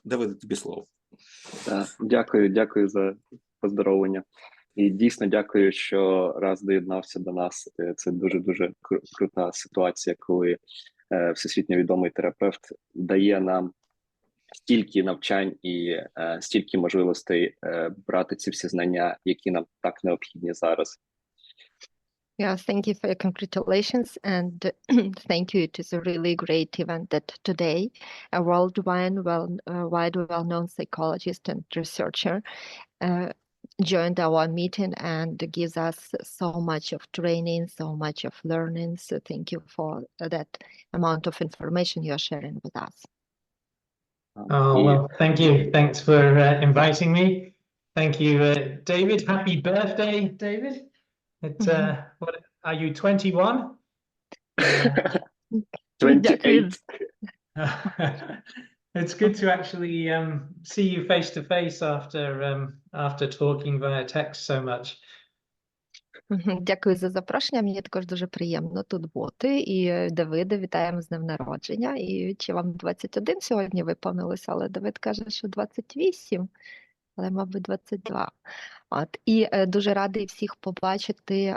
Давиде, тобі слово. Дякую за поздоровлення. І дійсно дякую, що раз доєднався до нас. Це дуже-дуже крута ситуація, коли всесвітньо відомий терапевт дає нам стільки навчань і стільки можливостей брати ці всі знання, які нам так необхідні зараз. Yeah, thank you for your congratulations, and thank you. It is a really great event that today a worldwide well-known psychologist and researcher joined our meeting and gives us so much of training, so much of learning. So thank you for that amount of information you are sharing with us. Oh, well, thank you. Thanks for inviting me. Thank you, David. Happy birthday, David. What are you, 21? 28. It's good to actually see you face to face after talking via text so much. Дякую за запрошення. Мені також дуже приємно тут бути. І Давиде, вітаємо з днем народження. І чи вам 21 сьогодні виповнилося? Але Давид каже, що 28, але, мабуть, 22. І дуже радий всіх побачити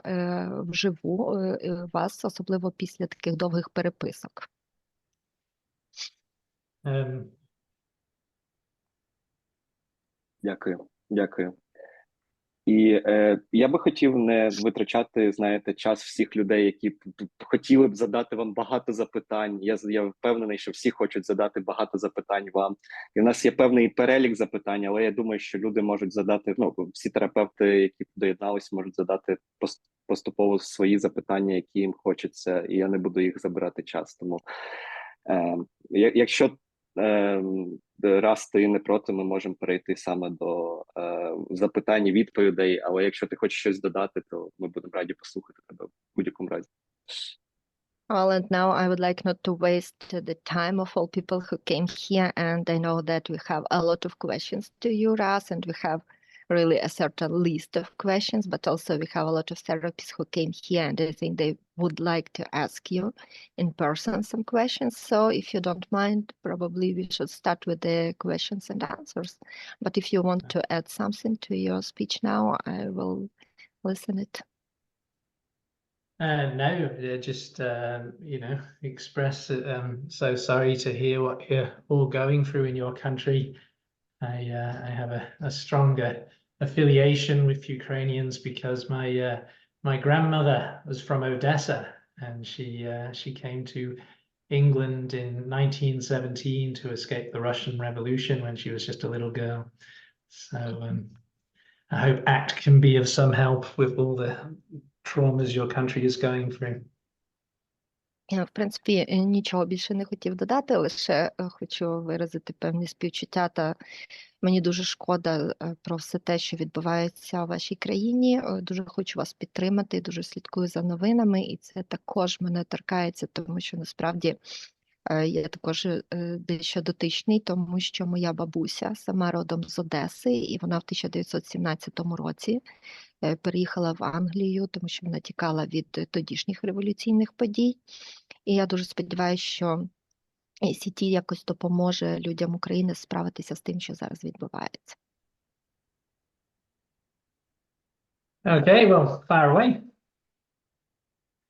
вживу вас, особливо після таких довгих переписок. Дякую. І я би хотів не витрачати, час всіх людей, які хотіли б задати вам багато запитань. Я впевнений, що всі хочуть задати багато запитань вам. І в нас є певний перелік запитань, але я думаю, що люди можуть задати, всі терапевти, які доєдналися, можуть задати поступово свої запитання, які їм хочеться, і я не буду їх забирати час. Тому якщо раз ти не проти, ми можемо перейти саме до запитань і відповідей, але якщо ти хочеш щось додати, то ми будемо раді послухати тебе в будь-якому разі. Well, and now I would like not to waste the time of all people who came here, and I know that we have a lot of questions to you, Ras, and we have really a certain list of questions, but also we have a lot of therapists who came here, and I think they would like to ask you in person some questions. So if you don't mind, probably we should start with the questions and answers. But if you want to add something to your speech now, I will listen it. No, just, express so sorry to hear what you're all going through in your country. I have a stronger affiliation with Ukrainians because my grandmother was from Odessa, and she came to England in 1917 to escape the Russian Revolution when she was just a little girl. So I hope ACT can be of some help with all the traumas your country is going through. Я, в принципі, нічого більше не хотів додати, лише хочу виразити певні співчуття, та мені дуже шкода про все те, що відбувається у вашій країні. Дуже хочу вас підтримати, дуже слідкую за новинами, і це також мене торкається, тому що насправді я також дещо дотичний, тому що моя бабуся сама родом з Одеси, і вона в 1917 році переїхала в Англію, тому що вона тікала від тодішніх революційних подій. І я дуже сподіваюся, що СІТІ якось допоможе людям України справитися з тим, що зараз відбувається. Okay, well, fire away.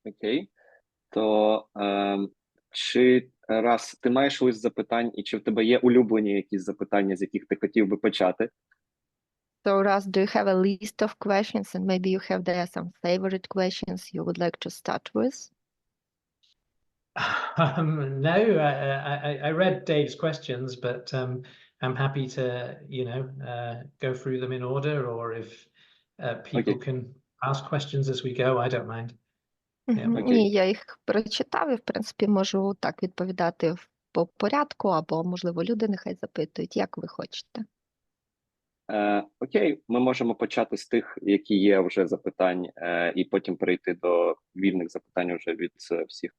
Окей. То чи раз ти маєш лист запитань, і чи в тебе є улюблені якісь запитання, з яких ти хотів би почати? So, Ras, do you have a list of questions, and maybe you have there some favorite questions you would like to start with? No, I read Dave's questions, but I'm happy to, go through them in order, or if people can ask questions as we go, I don't mind. Ні, я їх прочитав і, в принципі, можу так відповідати по порядку, або, можливо, люди нехай запитують, як ви хочете. Окей, ми можемо почати з тих, які є вже запитань, і потім перейти до вільних запитань вже від всіх.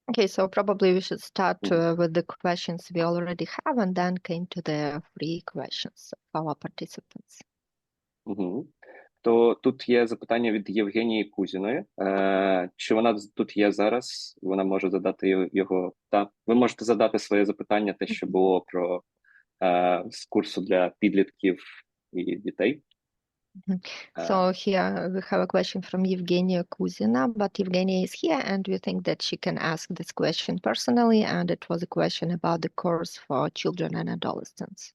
Okay, so probably we should start with the questions we already have, and then came to the free questions of our participants. То тут є запитання від Євгенії Кузіної. Чи вона тут є зараз? Вона може задати його. Так, ви можете задати своє запитання, те, що було про з курсу для підлітків і дітей. So here we have a question from Evgenia Kuzina, but Evgenia is here and we think that she can ask this question personally, and it was a question about the course for children and adolescents.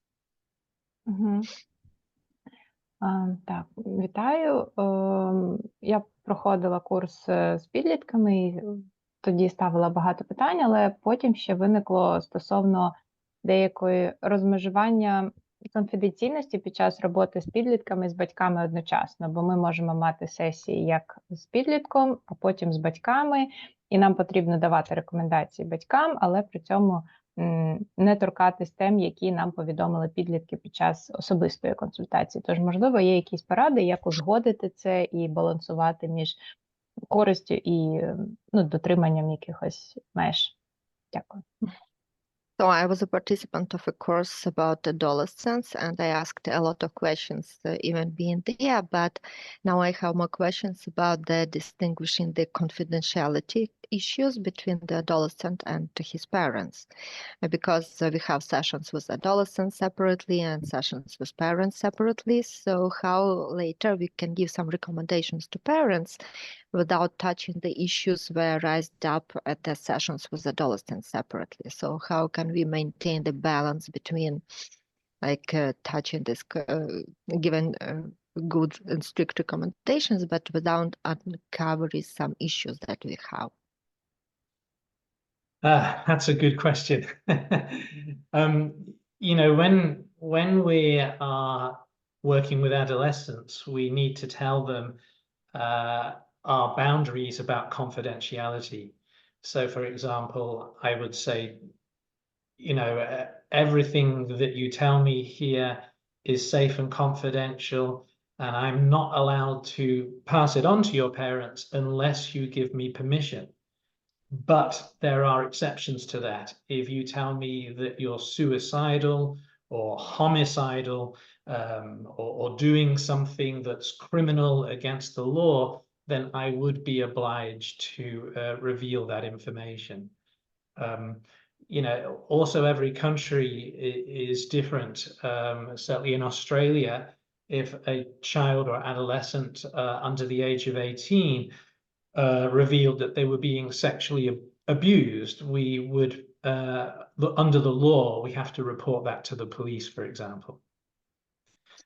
Так, вітаю. Я проходила курс з підлітками і тоді ставила багато питань, але потім ще виникло стосовно деякої розмежування конфіденційності під час роботи з підлітками і з батьками одночасно, бо ми можемо мати сесії як з підлітком, а потім з батьками, і нам потрібно давати рекомендації батькам, але при цьому не торкатись тем, які нам повідомили підлітки під час особистої консультації. Тож, можливо, є якісь поради, як узгодити це і балансувати між користю і дотриманням якихось меж. Дякую. So I was a participant of a course about adolescents, and I asked a lot of questions even being there, but now I have more questions about the distinguishing the confidentiality issues between the adolescent and his parents, because we have sessions with adolescents separately and sessions with parents separately. So how later we can give some recommendations to parents without touching the issues were raised up at the sessions with adolescents separately. So how can we maintain the balance between touching this, given good and strict recommendations, but without uncovering some issues that we have? That's a good question. You know, when we are working with adolescents, we need to tell them our boundaries about confidentiality. So, for example, I would say, you know, everything that you tell me here is safe and confidential, and I'm not allowed to pass it on to your parents unless you give me permission. But there are exceptions to that. If you tell me that you're suicidal or homicidal or doing something that's criminal against the law, then I would be obliged to reveal that information. You know, also every country is different. Certainly in Australia, if a child or adolescent under the age of 18 revealed that they were being sexually abused, we would, under the law, we have to report that to the police, for example.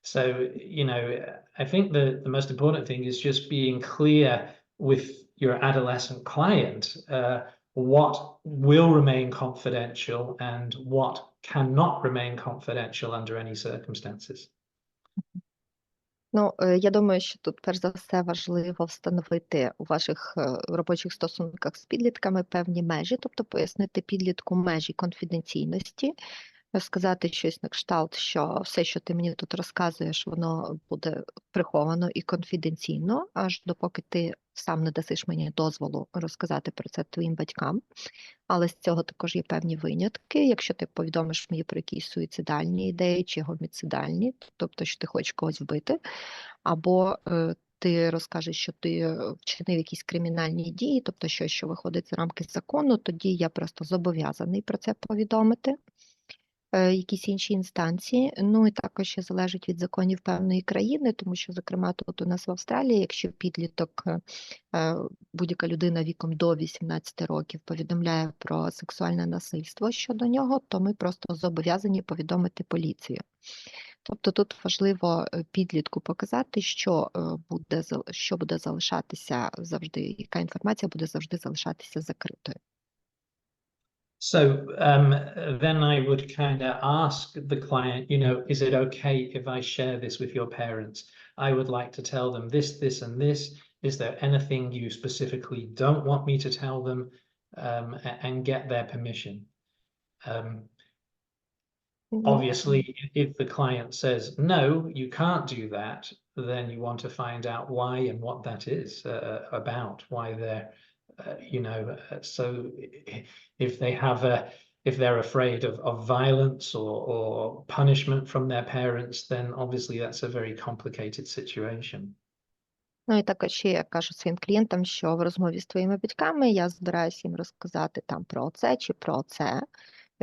So, you know, I think the most important thing is just being clear with your adolescent client what will remain confidential and what cannot remain confidential under any circumstances. Ну, я думаю, що тут перш за все важливо встановити у ваших робочих стосунках з підлітками певні межі, тобто пояснити підлітку межі конфіденційності, сказати щось на кшталт, що все, що ти мені тут розказуєш, воно буде приховано і конфіденційно, аж допоки ти сам не дасиш мені дозволу розказати про це твоїм батькам. Але з цього також є певні винятки. Якщо ти повідомиш мені про якісь суїцидальні ідеї чи гоміцидальні, тобто, що ти хочеш когось вбити, або ти розкажеш, що ти вчинив якісь кримінальні дії, тобто щось, що виходить за рамки закону, тоді я просто зобов'язаний про це повідомити. Якісь інші інстанції. Ну і також ще залежить від законів певної країни, тому що, зокрема, тут у нас в Австралії, якщо підліток, будь-яка людина віком до 18 років повідомляє про сексуальне насильство щодо нього, то ми просто зобов'язані повідомити поліцію. Тобто тут важливо підлітку показати, що буде залишатися завжди, яка інформація буде завжди залишатися закритою. So then I would kind of ask the client, you know, is it okay if I share this with your parents? I would like to tell them this, this, and this. Is there anything you specifically don't want me to tell them? And get their permission. Obviously, if the client says, no, you can't do that, then you want to find out why and what that is about, why they're you know, so if they have if they're afraid of violence or punishment from their parents, then obviously that's a very complicated situation. Ну і також я кажу своїм клієнтам, що в розмові з твоїми батьками я збираюся їм розказати там про це чи про це.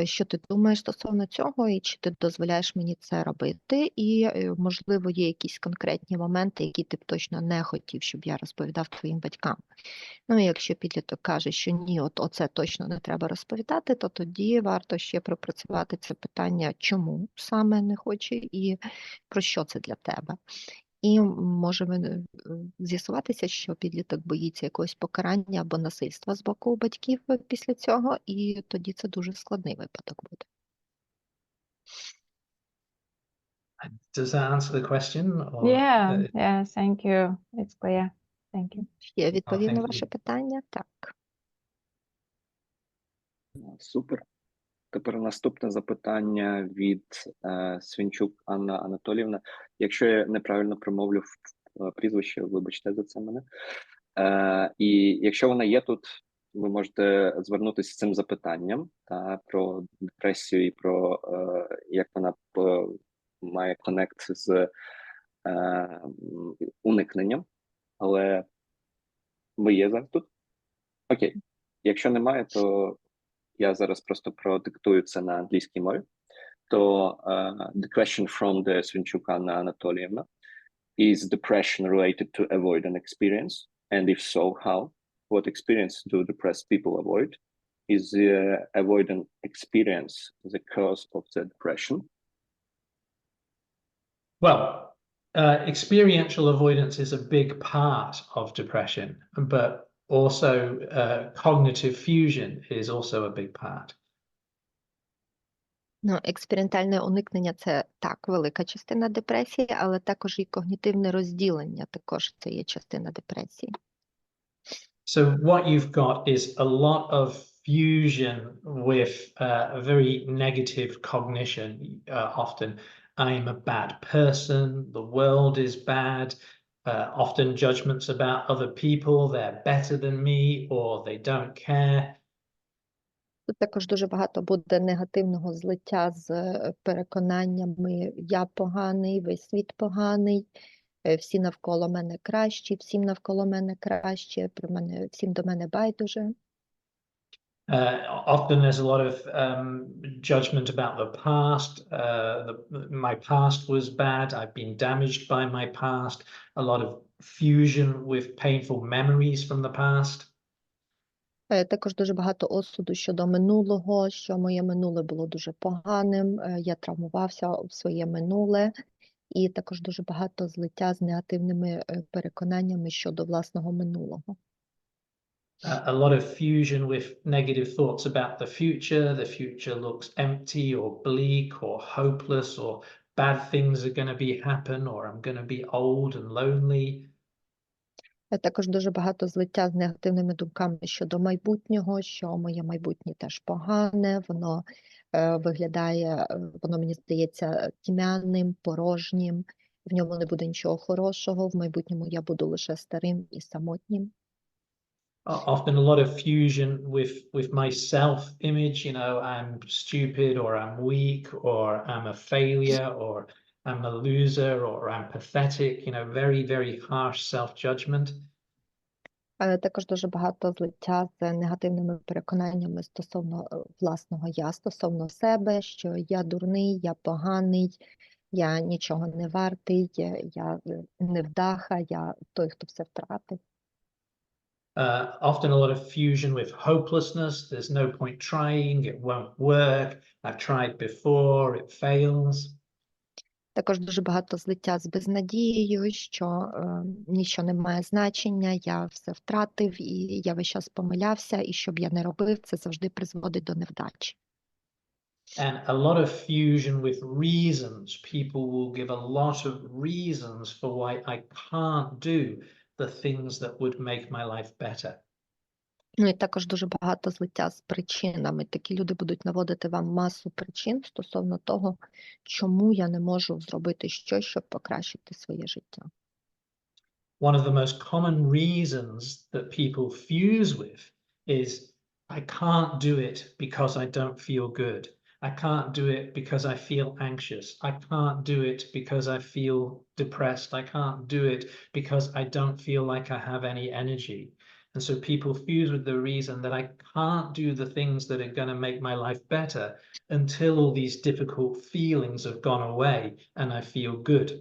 що ти думаєш стосовно цього, і чи ти дозволяєш мені це робити, і, можливо, є якісь конкретні моменти, які ти б точно не хотів, щоб я розповідав твоїм батькам. Ну, і якщо підліток каже, що ні, оце точно не треба розповідати, то тоді варто ще пропрацювати це питання, чому саме не хоче і про що це для тебе. І може з'ясуватися, що підліток боїться якогось покарання або насильства з боку батьків після цього, і тоді це дуже складний випадок буде. Does that answer the question? Or, Yeah, thank you. It's clear. Thank you. Я відповів на thank ваше you. питання? Так. Супер. Тепер наступне запитання від Свинчук Анна Анатоліївна. Якщо я неправильно промовлю прізвище, вибачте за це мене. І якщо вона є тут, ви можете звернутися з цим запитанням про депресію і про як вона має конект з уникненням. Але ви є зараз тут? Окей. Якщо немає, то я зараз просто продиктую це на англійській мові. То the question from the Свинчук Anna Anatolievna: is depression related to avoidant experience? And if so, how? What experience do depressed people avoid? Is the avoidant experience the cause of the depression? Well, experiential avoidance is a big part of depression, but also cognitive fusion is also a big part. Ну, експериментальне уникнення – це так, велика частина депресії, але також і когнітивне розділення також це є частина депресії. So what you've got is a lot of fusion with a very negative cognition. Often, I'm a bad person, the world is bad, often judgments about other people, they're better than me, or they don't care. Тут також дуже багато буде негативного злиття з переконаннями «я поганий», «весь світ поганий», «всі навколо мене кращі», «всім навколо мене краще», «всім до мене байдуже». Often there's a lot of judgment about the past. My past was bad. I've been damaged by my past. A lot of fusion with painful memories from the past. Також дуже багато осуду щодо минулого, що моє минуле було дуже поганим, я травмувався в своє минуле, і також дуже багато злиття з негативними переконаннями щодо власного минулого. A lot of fusion with negative thoughts about the future. The future looks empty or bleak or hopeless, or bad things are going to be happen, or I'm going to be old and lonely. Також дуже багато злиття з негативними думками щодо майбутнього, що моє майбутнє теж погане, воно виглядає, воно мені здається тьмяним, порожнім, в ньому не буде нічого хорошого, в майбутньому я буду лише старим і самотнім. Often a lot of fusion with my self-image, you know, I'm stupid, or I'm weak, or I'm a failure, or I'm a loser, or I'm pathetic, you know, very, very harsh self-judgment. Також дуже багато злиття з негативними переконаннями стосовно власного я, стосовно себе, що я дурний, я поганий, я нічого не вартий, я невдаха, я той, хто все втратив. Often a lot of fusion with hopelessness. There's no point trying, it won't work. I've tried before, it fails. Також дуже багато злиття з безнадією, що нічого не має значення, я все втратив, і я весь час помилявся, і що б я не робив, це завжди призводить до невдачі. And a lot of fusion with reasons. People will give a lot of reasons for why I can't do the things that would make my life better. Ну і також дуже багато злиття з причинами. Такі люди будуть наводити вам масу причин стосовно того, чому я не можу зробити щось, щоб покращити своє життя. One of the most common reasons that people fuse with is I can't do it because I don't feel good. I can't do it because I feel anxious. I can't do it because I feel depressed. I can't do it because I don't feel like I have any energy. And so people fuse with the reason that I can't do the things that are going to make my life better until all these difficult feelings have gone away and I feel good.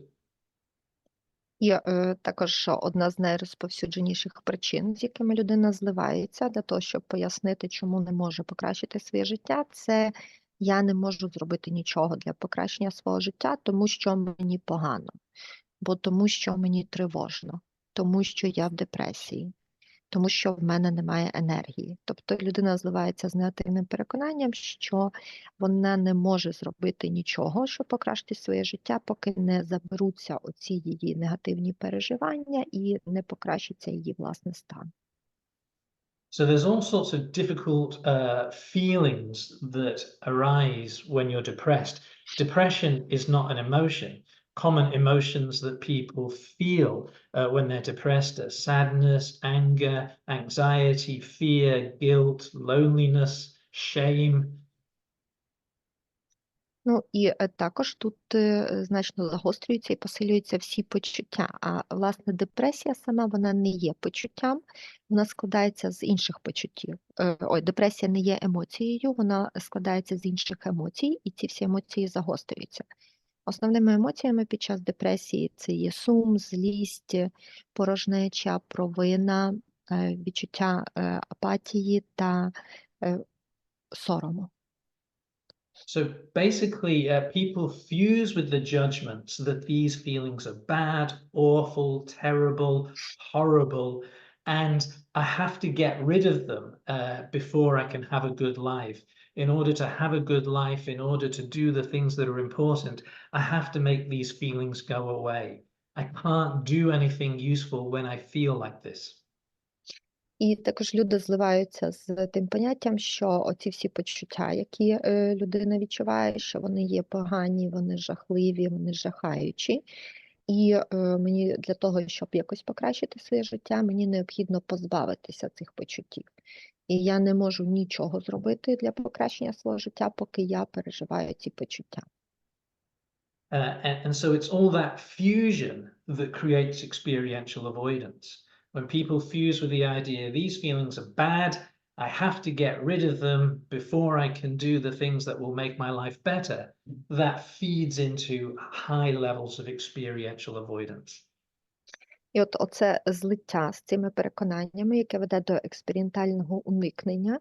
І також одна з найрозповсюдженіших причин, з якими людина зливається для того, щоб пояснити, чому не може покращити своє життя, це я не можу зробити нічого для покращення свого життя, тому що мені погано, бо тому що мені тривожно, тому що я в депресії, тому що в мене немає енергії. Тобто людина зливається з негативним переконанням, що вона не може зробити нічого, щоб покращити своє життя, поки не заберуться оці її негативні переживання і не покращиться її власний стан. So there's all sorts of difficult feelings that arise when you're depressed. Depression is not an emotion. Common emotions that people feel when they're depressed are sadness, anger, anxiety, fear, guilt, loneliness, shame. Ну і також тут значно загострюються і посилюються всі почуття. А власне депресія сама вона не є почуттям, вона складається з інших почуттів. Депресія не є емоцією, вона складається з інших емоцій, і ці всі емоції загострюються. Основними емоціями під час депресії це є сум, злість, порожнеча, провина, відчуття апатії та сорому. So basically, people fuse with the judgments that these feelings are bad, awful, terrible, horrible, and I have to get rid of them before I can have a good life. In order to have a good life, in order to do the things that are important, I have to make these feelings go away. I can't do anything useful when I feel like this. І також люди зливаються з тим поняттям, що оці всі почуття, які людина відчуває, що вони є погані, вони жахливі, вони жахаючі. І мені для того, щоб якось покращити своє життя, мені необхідно позбавитися цих почуттів. І я не можу нічого зробити для покращення свого життя, поки я переживаю ці почуття. And so it's all that fusion that creates experiential avoidance. When people fuse with the idea these feelings are bad, I have to get rid of them before I can do the things that will make my life better, that feeds into high levels of experiential avoidance. І от оце злиття з цими переконаннями, яке веде до експериментального уникнення,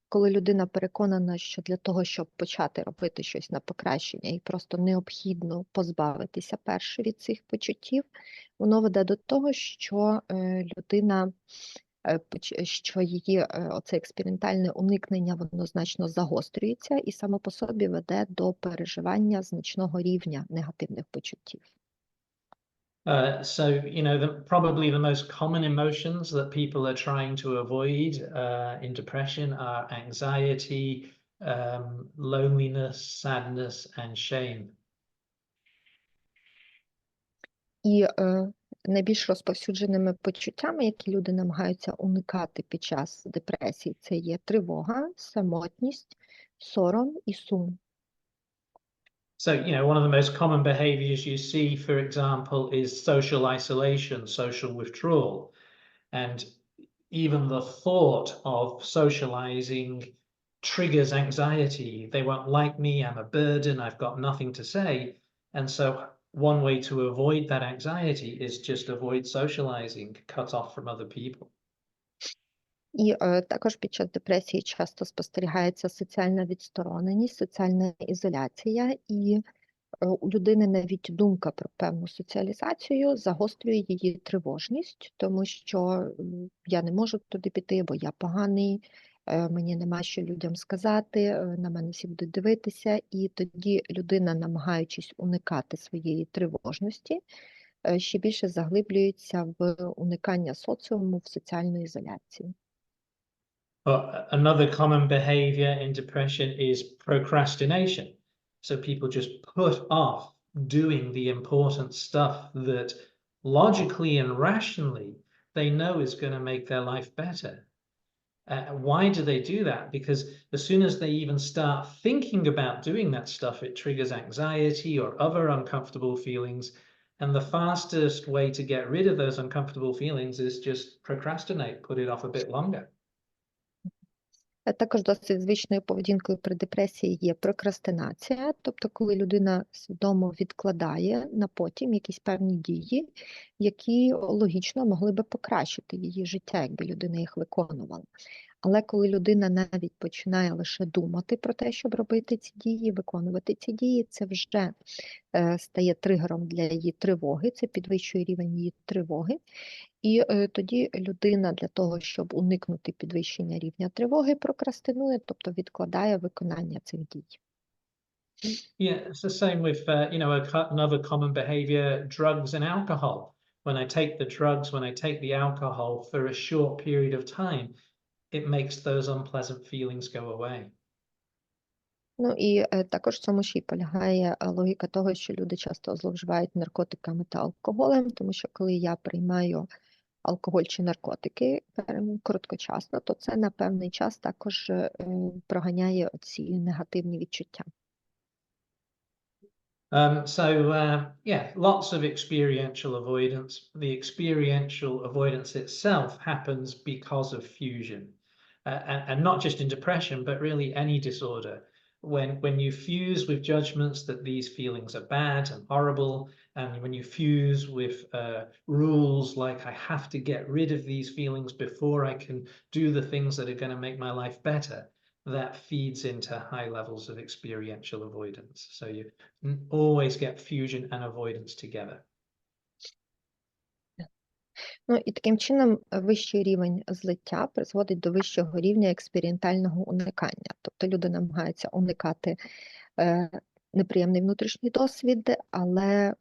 коли людина переконана, що для того, щоб почати робити щось на покращення, їй просто необхідно позбавитися перше від цих почуттів, воно веде до того, що людина, що її оце експериментальне уникнення, воно значно загострюється і само по собі веде до переживання значного рівня негативних почуттів. So, probably the most common emotions that people are trying to avoid in depression are anxiety, loneliness, sadness, and shame. І найбільш розповсюдженими почуттями, які люди намагаються уникати під час депресії, це є тривога, самотність, сором і сум. So, one of the most common behaviors you see, for example, is social isolation, social withdrawal. And even the thought of socializing triggers anxiety. They won't like me, I'm a burden, I've got nothing to say. And so one way to avoid that anxiety is just avoid socializing, cut off from other people. І також під час депресії часто спостерігається соціальна відстороненість, соціальна ізоляція, і у людини навіть думка про певну соціалізацію загострює її тривожність, тому що я не можу туди піти, бо я поганий, мені нема що людям сказати, на мене всі будуть дивитися, і тоді людина, намагаючись уникати своєї тривожності, ще більше заглиблюється в уникання соціуму, в соціальну ізоляцію. Another common behavior in depression is procrastination. So people just put off doing the important stuff that logically and rationally they know is going to make their life better. Why do they do that? Because as soon as they even start thinking about doing that stuff, it triggers anxiety or other uncomfortable feelings. And the fastest way to get rid of those uncomfortable feelings is just procrastinate, put it off a bit longer. Також досить звичною поведінкою при депресії є прокрастинація, тобто коли людина свідомо відкладає на потім якісь певні дії, які логічно могли би покращити її життя, якби людина їх виконувала. Але коли людина навіть починає лише думати про те, щоб робити ці дії, виконувати ці дії, це вже стає тригером для її тривоги, це підвищує рівень її тривоги. І тоді людина для того, щоб уникнути підвищення рівня тривоги, прокрастинує, тобто відкладає виконання цих дій. Yeah, it's the same with, another common behavior, drugs and alcohol. When I take the drugs, when I take the alcohol for a short period of time, it makes those unpleasant feelings go away. Ну і також в цьому ще й полягає логіка того, що люди часто зловживають наркотиками та алкоголем, тому що коли я приймаю алкоголь чи наркотики короткочасно, то це на певний час також проганяє ці негативні відчуття. Lots of experiential avoidance. The experiential avoidance itself happens because of fusion. And not just in depression, but really any disorder. When you fuse with judgments that these feelings are bad and horrible, and when you fuse with rules like I have to get rid of these feelings before I can do the things that are going to make my life better, that feeds into high levels of experiential avoidance. So you always get fusion and avoidance together. Ну і таким чином вищий рівень злиття призводить до вищого рівня експериментального уникання. Тобто люди намагаються уникати неприємний внутрішній досвід, але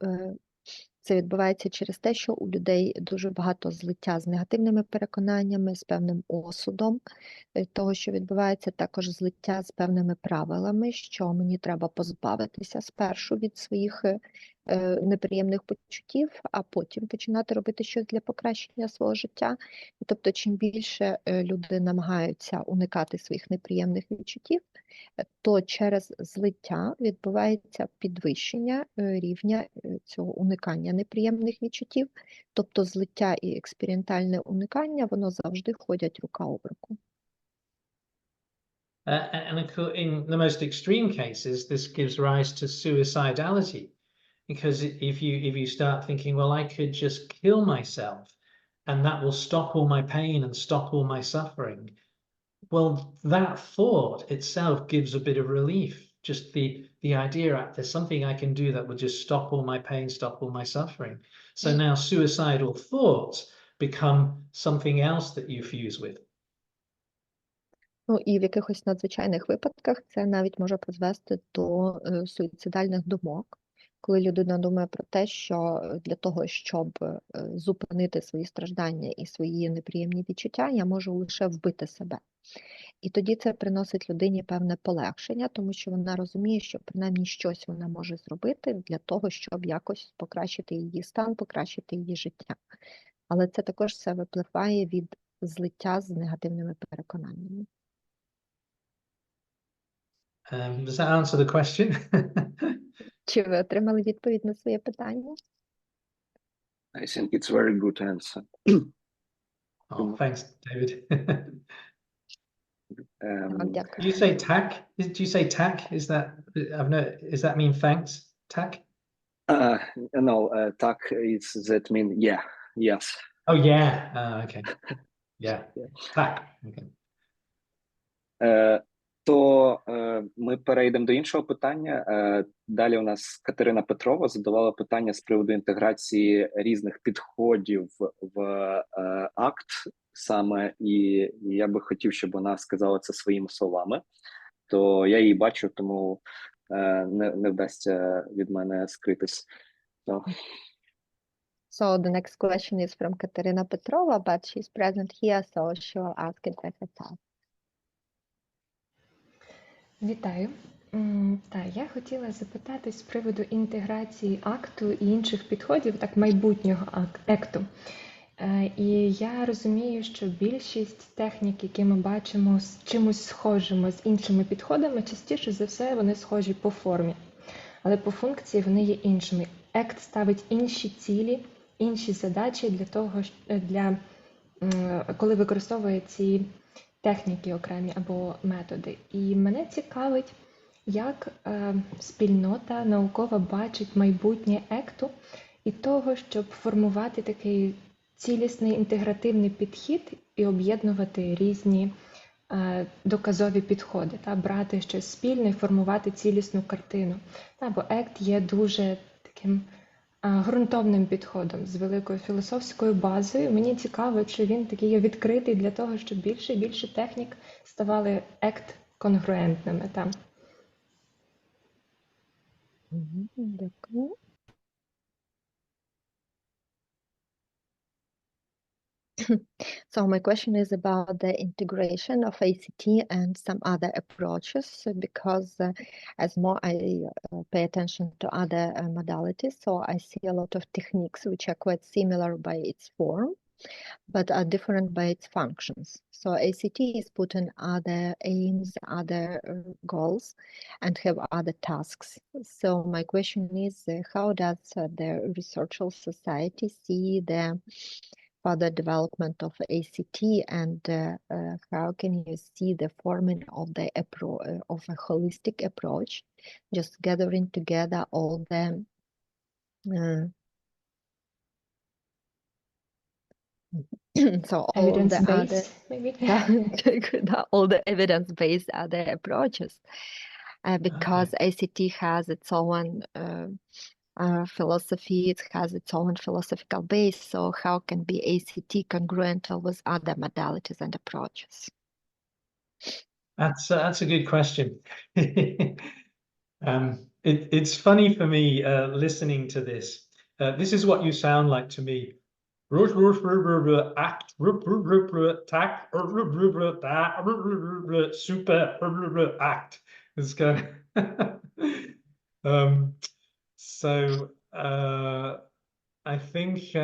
це відбувається через те, що у людей дуже багато злиття з негативними переконаннями, з певним осудом того, що відбувається, також злиття з певними правилами, що мені треба позбавитися спершу від своїх неприємних почуттів, а потім починати робити щось для покращення свого життя. І тобто, чим більше люди намагаються уникати своїх неприємних відчуттів, то через злиття відбувається підвищення рівня цього уникання неприємних відчуттів. Тобто злиття і експериментальне уникання, воно завжди ходять рука об руку. And in the most extreme cases, this gives rise to suicidality. Because if you start thinking, well, I could just kill myself and that will stop all my pain and stop all my suffering. Well, that thought itself gives a bit of relief. Just the idea that there's something I can do that will just stop all my pain, stop all my suffering. So now suicidal thoughts become something else that you fuse with. Ну і в якихось надзвичайних випадках це навіть може призвести до суїцидальних думок, коли людина думає про те, що для того, щоб зупинити свої страждання і свої неприємні відчуття, я можу лише вбити себе. І тоді це приносить людині певне полегшення, тому що вона розуміє, що принаймні щось вона може зробити для того, щоб якось покращити її стан, покращити її життя. Але це також все випливає від злиття з негативними переконаннями. Does that answer the question? Чи ви отримали відповідь на своє питання? I think it's very good answer. Oh, thanks, David. Дякую. Do you say tack? Do you say tack? Is that mean thanks? Tack? No, tak that mean yeah, yes. Oh yeah. Okay. Yeah. Tack. Okay. То ми перейдемо до іншого питання. Далі у нас Катерина Петрова задавала питання з приводу інтеграції різних підходів в акт саме, і я би хотів, щоб вона сказала це своїми словами. То я її бачу, тому не вдасться від мене скритись. So the next question is from Katerina Petrova, but she's present here, so she will ask it by herself. Вітаю. Я хотіла запитати з приводу інтеграції акту і інших підходів, так, майбутнього акту. І я розумію, що більшість технік, які ми бачимо з чимось схожими з іншими підходами, частіше за все вони схожі по формі, але по функції вони є іншими. ACT ставить інші цілі, інші задачі для того, коли використовує ці техніки окремі або методи. І мене цікавить, як спільнота наукова бачить майбутнє ЕКТу і того, щоб формувати такий цілісний інтегративний підхід і об'єднувати різні доказові підходи, брати щось спільне і формувати цілісну картину. Бо ЕКТ є дуже таким ґрунтовним підходом, з великою філософською базою. Мені цікаво, чи він такий є відкритий для того, щоб більше і більше технік ставали ЕКТ-конгруентними. Дякую. So my question is about the integration of ACT and some other approaches, because as more I pay attention to other modalities, so I see a lot of techniques which are quite similar by its form, but are different by its functions. So ACT is putting other aims, other goals, and have other tasks. So my question is, how does the researchal society see the further development of ACT, and how can you see the forming of the of a holistic approach, just gathering together all the so all the other, maybe? all the evidence-based other approaches, because ACT has its own philosophy, it has its own philosophical base, so how can be ACT congruent with other modalities and approaches? That's a good question. It's funny for me listening to this. This is what you sound like to me. Act, tack, super, act. It's going. So I think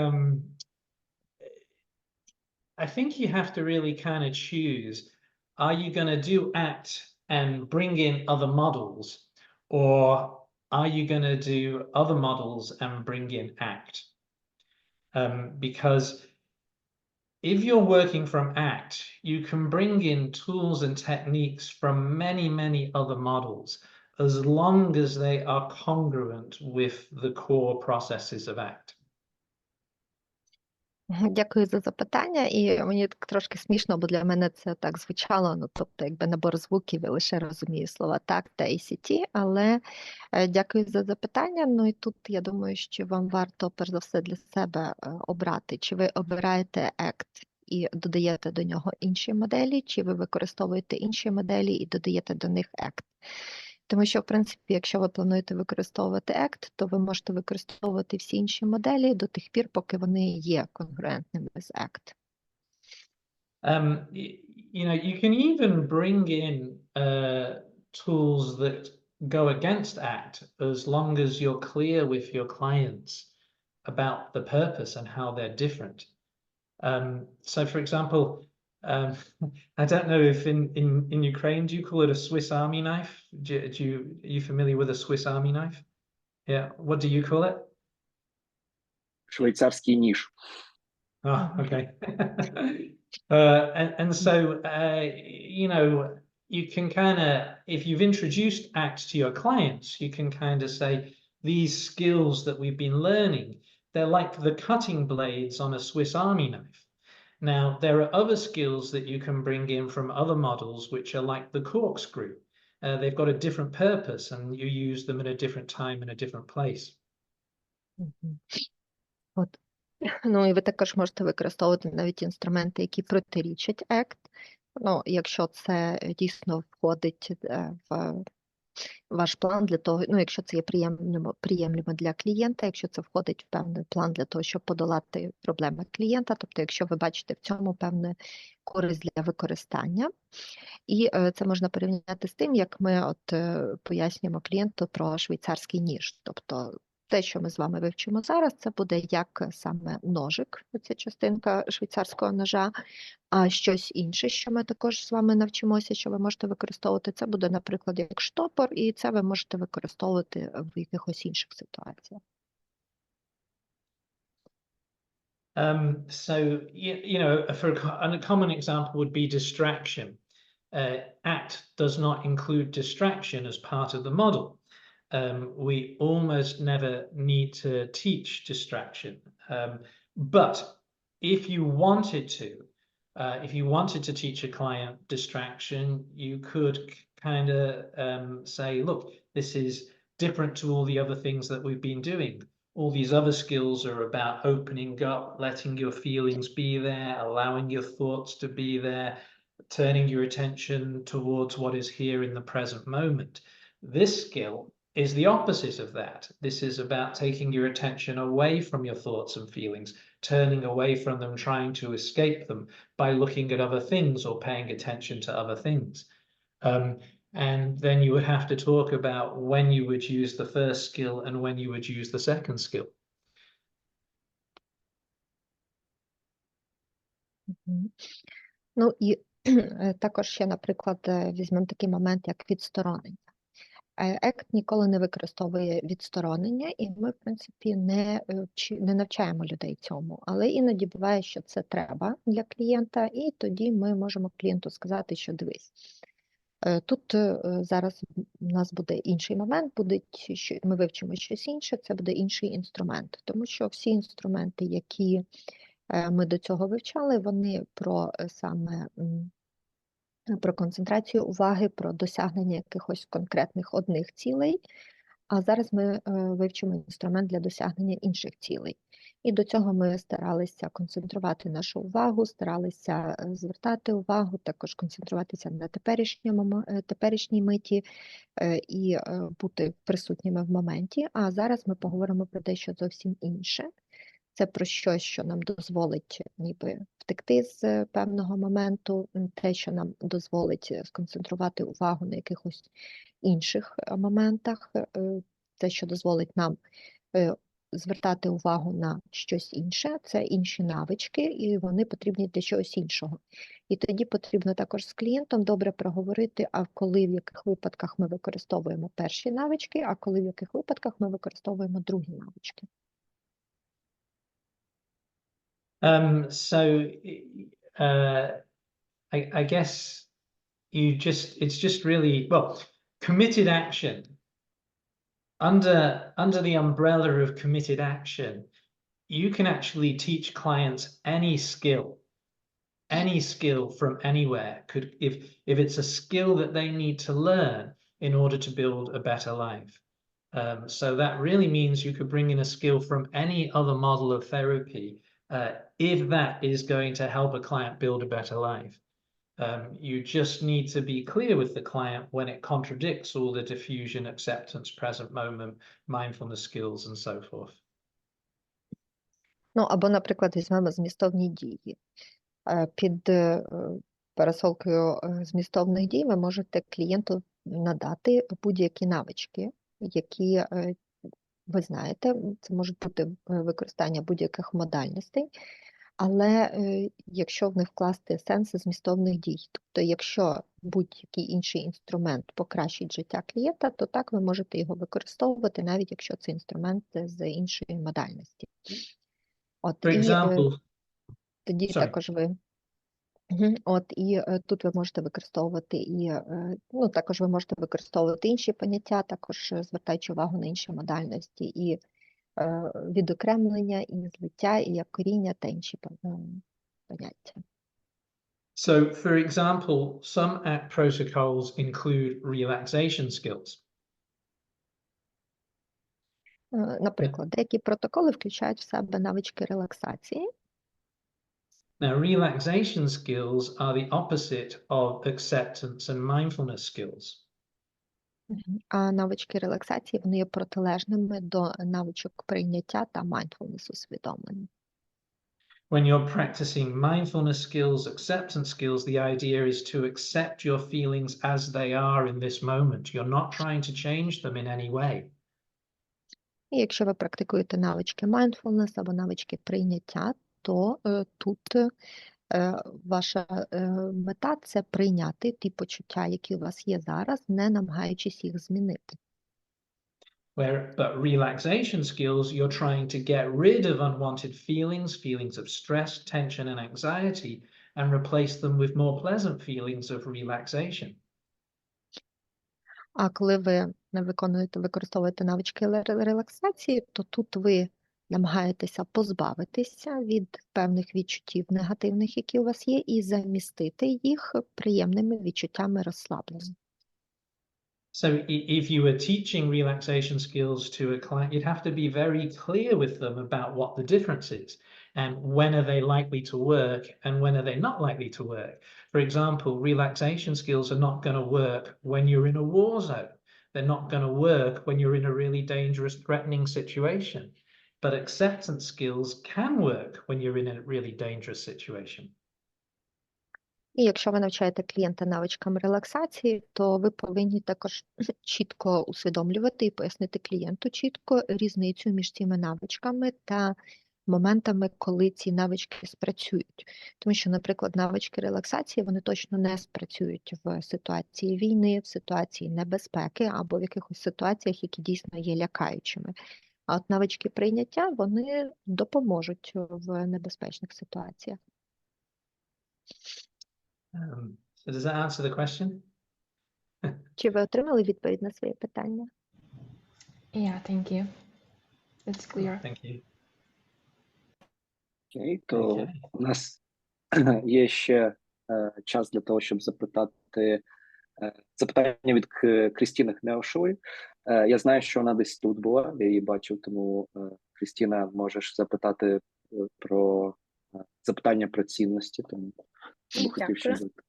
you have to really kind of choose. Are you going to do ACT and bring in other models, or are you going to do other models and bring in ACT? Because if you're working from ACT, you can bring in tools and techniques from many other models, as long as they are congruent with the core processes of ACT. Дякую за запитання, і мені так трошки смішно, бо для мене це так звучало, ну, тобто, якби набор звуків, і лише розумію слова «так» та ACT, але дякую за запитання. Ну, і тут, я думаю, що вам варто, перш за все, для себе обрати, чи ви обираєте ACT і додаєте до нього інші моделі, чи ви використовуєте інші моделі і додаєте до них ACT. Тому що, в принципі, якщо ви плануєте використовувати ACT, то ви можете використовувати всі інші моделі до тих пір, поки вони є конгруентними з ACT. You can even bring in tools that go against ACT, as long as you're clear with your clients about the purpose and how they're different. So, for example, I don't know if in Ukraine, do you call it a Swiss Army knife? Are you familiar with a Swiss Army knife? Yeah. What do you call it? Швейцарський ніж. Oh, okay. And so, you can kind of, if you've introduced ACT to your clients, you can kind of say, these skills that we've been learning, they're like the cutting blades on a Swiss Army knife. Now, there are other skills that you can bring in from other models, which are like the corkscrew. They've got a different purpose, and you use them at a different time in a different place. От. Ну, і ви також можете використовувати навіть інструменти, які протирічать ACT. Ну, якщо це дійсно входить в ваш план для того, ну, якщо це є приємлемо для клієнта, якщо це входить в певний план для того, щоб подолати проблеми клієнта, тобто якщо ви бачите в цьому певну користь для використання. І це можна порівняти з тим, як ми от пояснюємо клієнту про швейцарський ніж. Тобто те, що ми з вами вивчимо зараз, це буде як саме ножик, ця частинка швейцарського ножа, а щось інше, що ми також з вами навчимося, що ви можете використовувати, це буде, наприклад, як штопор, і це ви можете використовувати в якихось інших ситуаціях. So, you know, a common example would be distraction. ACT does not include distraction as part of the model. We almost never need to teach distraction. But if you wanted to teach a client distraction, you could kind of say, look, this is different to all the other things that we've been doing. All these other skills are about opening up, letting your feelings be there, allowing your thoughts to be there, turning your attention towards what is here in the present moment. This skill is the opposite of that. This is about taking your attention away from your thoughts and feelings, turning away from them, trying to escape them by looking at other things or paying attention to other things. And then you would have to talk about when you would use the first skill and when you would use the second skill. Ну і також ще, наприклад, візьмемо такий момент, як відсторонення. ACT ніколи не використовує відсторонення, і ми, в принципі, не навчаємо людей цьому. Але іноді буває, що це треба для клієнта, і тоді ми можемо клієнту сказати, що дивись, тут зараз у нас буде інший момент, ми вивчимо щось інше, це буде інший інструмент. Тому що всі інструменти, які ми до цього вивчали, вони про концентрацію уваги, про досягнення якихось конкретних одних цілей, а зараз ми вивчимо інструмент для досягнення інших цілей. І до цього ми старалися концентрувати нашу увагу, старалися звертати увагу, також концентруватися на теперішній миті і бути присутніми в моменті. А зараз ми поговоримо про дещо зовсім інше. Це про щось, що нам дозволить ніби втекти з певного моменту, те, що нам дозволить сконцентрувати увагу на якихось інших моментах, те, що дозволить нам звертати увагу на щось інше, це інші навички, і вони потрібні для чогось іншого. І тоді потрібно також з клієнтом добре проговорити, а коли, в яких випадках ми використовуємо перші навички, а коли, в яких випадках ми використовуємо другі навички. I guess it's just really, well, committed action. Under the umbrella of committed action, you can actually teach clients any skill from anywhere. If it's a skill that they need to learn in order to build a better life. So that really means you could bring in a skill from any other model of therapy if that is going to help a client build a better life. You just need to be clear with the client when it contradicts all the diffusion, acceptance, present moment, mindfulness skills, and so forth. Ну, або, наприклад, візьмемо змістовні дії. Під парасолкою змістовних дій ви можете клієнту надати будь-які навички, які ви знаєте, це може бути використання будь-яких модальностей, але якщо в них вкласти сенс змістовних дій, тобто якщо будь-який інший інструмент покращить життя клієнта, то так ви можете його використовувати, навіть якщо це інструмент з іншої модальності. От, For example, тоді також ви... і тут ви можете використовувати також ви можете використовувати інші поняття, також звертаючи увагу на інші модальності, і відокремлення, і злиття, і як коріння та інші поняття. So, for example, some ACT protocols include relaxation skills. Наприклад, деякі протоколи включають в себе навички релаксації. Now, relaxation skills are the opposite of acceptance and mindfulness skills. А навички релаксації, вони є протилежними до навичок прийняття та mindfulness усвідомлення. When you're practicing mindfulness skills, acceptance skills, the idea is to accept your feelings as they are in this moment. You're not trying to change them in any way. І якщо ви практикуєте навички mindfulness або навички прийняття, то тут ваша мета – це прийняти ті почуття, які у вас є зараз, не намагаючись їх змінити. But relaxation skills, you're trying to get rid of unwanted feelings, feelings of stress, tension, and anxiety, and replace them with more pleasant feelings of relaxation. А коли ви використовуєте навички релаксації, то тут ви намагаєтеся позбавитися від певних відчуттів негативних, які у вас є, і замістити їх приємними відчуттями розслаблення. So if you were teaching relaxation skills to a client, you'd have to be very clear with them about what the difference is and when are they likely to work and when are they not likely to work. For example, relaxation skills are not going to work when you're in a war zone. They're not going to work when you're in a really dangerous, threatening situation. But acceptance skills can work when you're in a really dangerous situation. І якщо ви навчаєте клієнта навичкам релаксації, то ви повинні також чітко усвідомлювати і пояснити клієнту чітко різницю між цими навичками та моментами, коли ці навички спрацюють. Тому що, наприклад, навички релаксації, вони точно не спрацюють в ситуації війни, в ситуації небезпеки або в якихось ситуаціях, які дійсно є лякаючими. А от навички прийняття, вони допоможуть в небезпечних ситуаціях. So does that answer the question? Чи ви отримали відповідь на своє питання? Yeah, thank you. It's clear. Thank you. Окей, то у нас є ще час для того, щоб запитати запитання від Крістіни Гнеушової. Я знаю, що вона десь тут була, я її бачив, тому, Крістіна, можеш запитати про запитання про цінності, тому я би хотів ще запитати.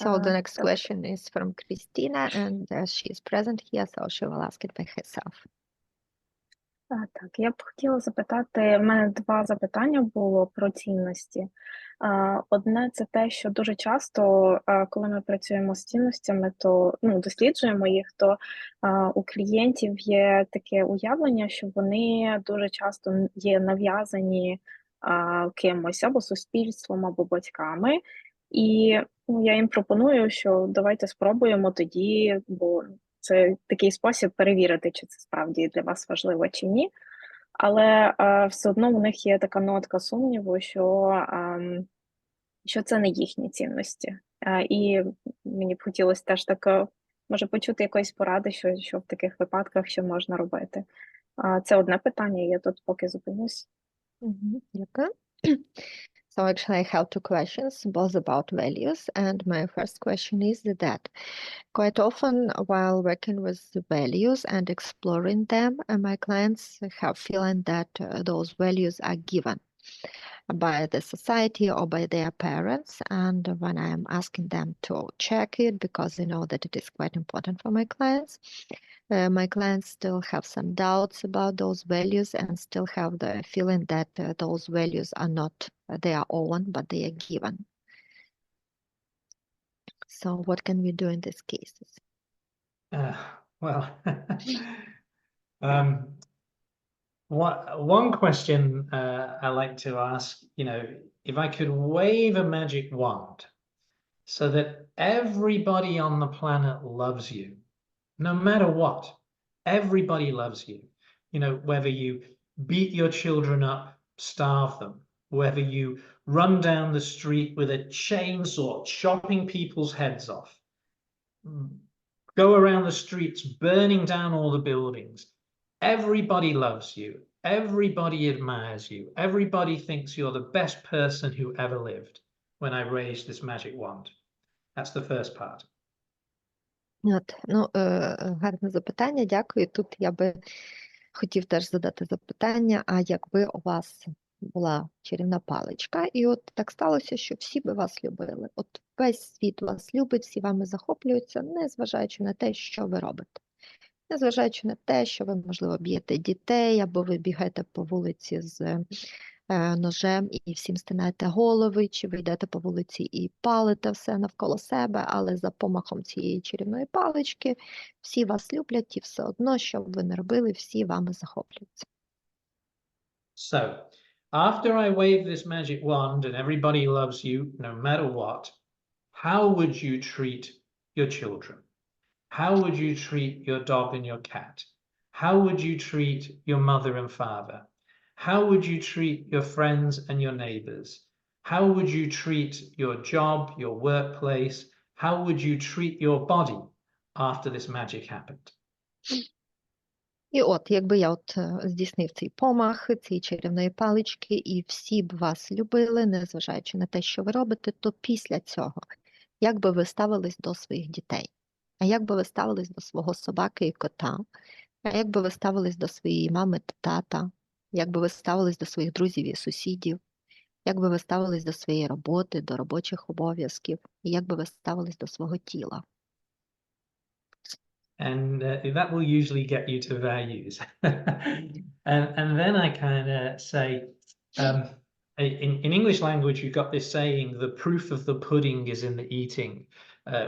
So the next question is from Christina, and she is present here, so she will ask it by herself. Так, я б хотіла запитати, в мене два запитання було про цінності. Одне – це те, що дуже часто, коли ми працюємо з цінностями, то досліджуємо їх, то у клієнтів є таке уявлення, що вони дуже часто є нав'язані кимось або суспільством, або батьками. І я їм пропоную, що давайте спробуємо тоді, бо це такий спосіб перевірити, чи це справді для вас важливо чи ні. Але все одно у них є така нотка сумніву, що це не їхні цінності. І мені б хотілося теж так, може, почути якоїсь поради, що в таких випадках що можна робити. Це одне питання, я тут поки зупинюсь. Дякую. So actually I have two questions, both about values, and my first question is that quite often while working with the values and exploring them, my clients have feeling that those values are given by the society or by their parents, and when I am asking them to check it, because I know that it is quite important for my clients still have some doubts about those values and still have the feeling that those values are not their own, but they are given. So what can we do in these cases? Well, one question I like to ask, if I could wave a magic wand so that everybody on the planet loves you, no matter what, everybody loves you. Whether you beat your children up, starve them, whether you run down the street with a chainsaw, chopping people's heads off, go around the streets, burning down all the buildings. Everybody loves you. Everybody admires you. Everybody thinks you're the best person who ever lived when I raised this magic wand. That's the first part. Гарне запитання, дякую. Тут я би хотів теж задати запитання, а якби у вас була чарівна паличка, і от так сталося, що всі би вас любили. От весь світ вас любить, всі вами захоплюються, незважаючи на те, що ви робите. Незважаючи на те, що ви, можливо, б'єте дітей, або ви бігаєте по вулиці з ножем і всім стинаєте голови, чи ви йдете по вулиці і палите все навколо себе, але за помахом цієї чарівної палички всі вас люблять і все одно, що б ви не робили, всі вами захоплюються. So, after I wave this magic wand and everybody loves you, no matter what, how would you treat your children? How would you treat your dog and your cat? How would you treat your mother and father? How would you treat your friends and your neighbors? How would you treat your job, your workplace? How would you treat your body after this magic happened? І от, якби я здійснив цей помах, ці чарівної палички, і всі б вас любили, незважаючи на те, що ви робите, то після цього, як би ви ставились до своїх дітей? А як би ви ставились до свого собаки і кота? А як би ви ставились до своєї мами та тата? Як би ви ставились до своїх друзів і сусідів? Як би ви ставились до своєї роботи, до робочих обов'язків? І як би ви ставились до свого тіла? And that will usually get you to values. And then I kind of say, in English language, you've got this saying, the proof of the pudding is in the eating,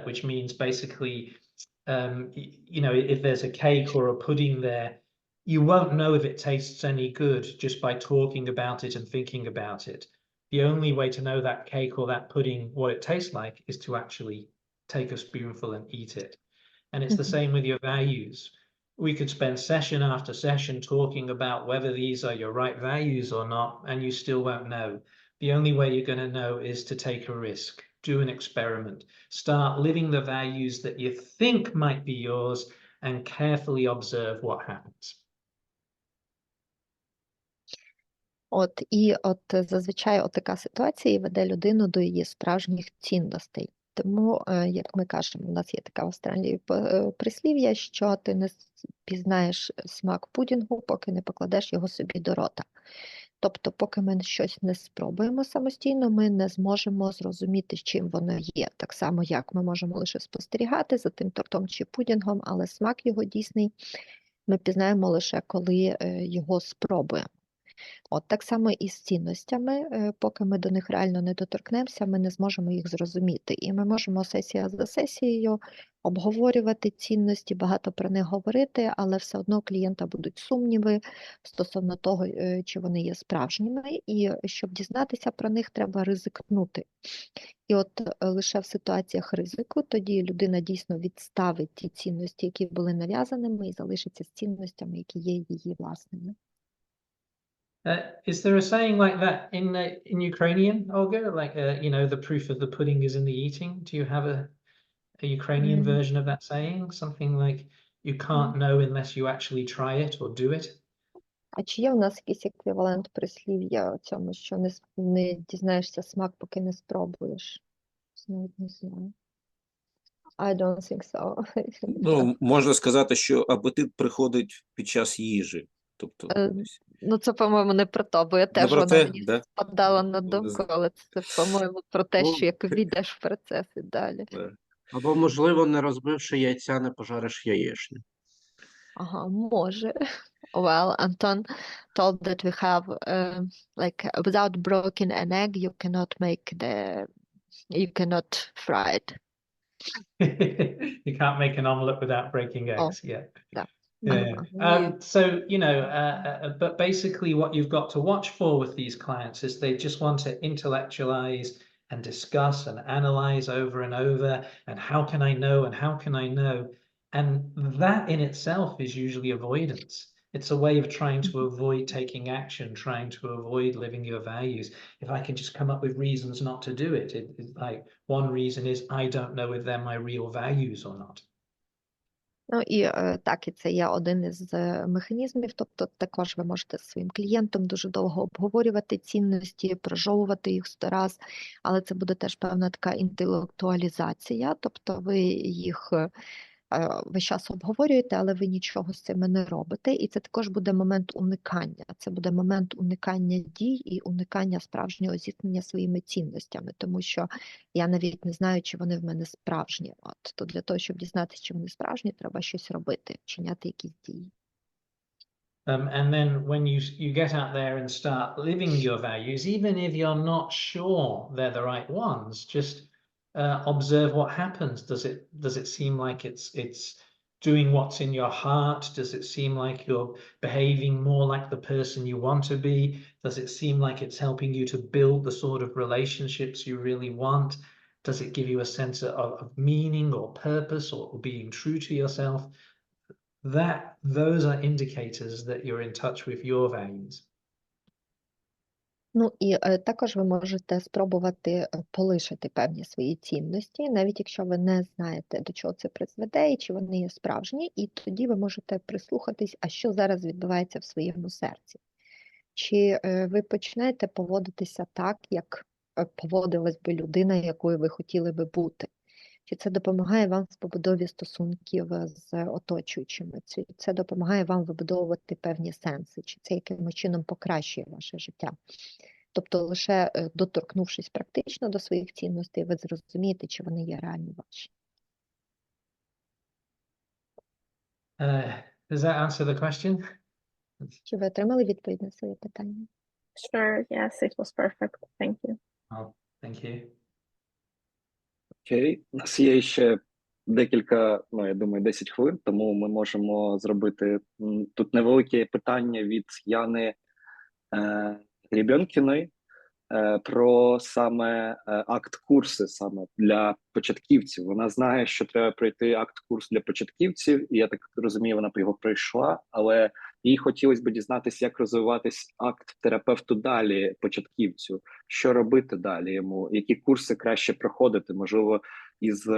which means basically, you know, if there's a cake or a pudding there, you won't know if it tastes any good just by talking about it and thinking about it. The only way to know that cake or that pudding, what it tastes like, is to actually take a spoonful and eat it. And it's the same with your values. We could spend session after session talking about whether these are your right values or not, and you still won't know. The only way you're going to know is to take a risk, do an experiment, start living the values that you think might be yours, and carefully observe what happens. І зазвичай така ситуація веде людину до її справжніх цінностей. Тому, як ми кажемо, у нас є така в Австралії прислів'я, що ти не пізнаєш смак пудінгу, поки не покладеш його собі до рота. Тобто, поки ми щось не спробуємо самостійно, ми не зможемо зрозуміти, з чим воно є. Так само, як ми можемо лише спостерігати за тим тортом чи пудінгом, але смак його дійсний ми пізнаємо лише, коли його спробуємо. От так само і з цінностями, поки ми до них реально не доторкнемося, ми не зможемо їх зрозуміти. І ми можемо сесія за сесією обговорювати цінності, багато про них говорити, але все одно у клієнта будуть сумніви стосовно того, чи вони є справжніми, і щоб дізнатися про них, треба ризикнути. І от лише в ситуаціях ризику тоді людина дійсно відставить ті цінності, які були нав'язаними, і залишиться з цінностями, які є її власними. Is there a saying like that in Ukrainian, Olga? Like, you know, the proof of the pudding is in the eating. Do you have a Ukrainian version of that saying? Something like, you can't know unless you actually try it or do it? А чи є у нас якийсь еквівалент прислів'я цьому, що не дізнаєшся смак, поки не спробуєш? Навіть не знаю. I don't think so. Ну, можна сказати, що апетит приходить під час їжі. Тобто, ну, це, по-моєму, не про то, бо я теж вона мені спадала на думку, але це, по-моєму, про те, що як війдеш в процес і далі. Або, можливо, не розбивши яйця, не пожариш яєчню. Ага, може. Well, Anton told that we have, like, without breaking an egg, you cannot fry it. You can't make an omelette without breaking eggs. Yeah. Yeah. So, you know, but basically what you've got to watch for with these clients is they just want to intellectualize and discuss and analyze over and over, and how can I know, and how can I know? And that in itself is usually avoidance. It's a way of trying to avoid taking action, trying to avoid living your values. If I can just come up with reasons not to do it, it's like one reason is I don't know if they're my real values or not. Ну і так, і це є один із механізмів, тобто також ви можете з своїм клієнтом дуже довго обговорювати цінності, прожовувати їх 100 раз, але це буде теж певна така інтелектуалізація, тобто ви їх весь час обговорюєте, але ви нічого з цим не робите, і це також буде момент уникання. Це буде момент уникання дій і уникання справжнього зіткнення своїми цінностями, тому що я навіть не знаю, чи вони в мене справжні. От, то для того, щоб дізнатися, чи вони справжні, треба щось робити, вчиняти якісь дії. And then when you get out there and start living your values, even if you're not sure they're the right ones, just observe what happens. Does it seem like it's doing what's in your heart? Does it seem like you're behaving more like the person you want to be? Does it seem like it's helping you to build the sort of relationships you really want? Does it give you a sense of meaning or purpose or being true to yourself? Those are indicators that you're in touch with your values. Ну і також ви можете спробувати полишити певні свої цінності, навіть якщо ви не знаєте, до чого це призведе і чи вони є справжні, і тоді ви можете прислухатись, а що зараз відбувається в своєму серці. Чи ви починаєте поводитися так, як поводилась би людина, якою ви хотіли би бути? Чи це допомагає вам в побудові стосунків з оточуючими? Чи це допомагає вам вибудовувати певні сенси? Чи це якимось чином покращує ваше життя? Тобто лише доторкнувшись практично до своїх цінностей, ви зрозумієте, чи вони є реально ваші. Does that answer the question? Чи ви отримали відповідь на своє питання? Sure, yes, it was perfect. Thank you. Oh, thank you. Окей, у нас є ще декілька, я думаю, 10 хвилин, тому ми можемо зробити тут невелике питання від Яни Гребенкіної про саме акт-курси саме для початківців. Вона знає, що треба пройти акт-курс для початківців, і я так розумію, вона його пройшла, але їй хотілося б дізнатися, як розвиватись акт-терапевту далі початківцю, що робити далі йому, які курси краще проходити, можливо, із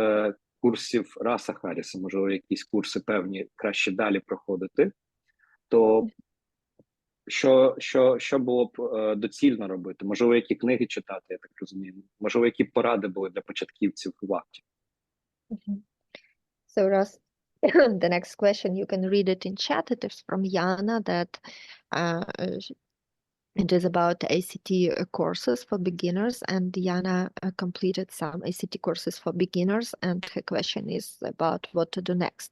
курсів Расса Гарріса, можливо, якісь курси певні краще далі проходити, то що було б доцільно робити? Можливо, які книги читати, я так розумію. Можливо, які поради були для початківців в акті? So, Ross, the next question, you can read it in chat. It is from Jana that it is about ACT courses for beginners, and Jana completed some ACT courses for beginners, and her question is about what to do next.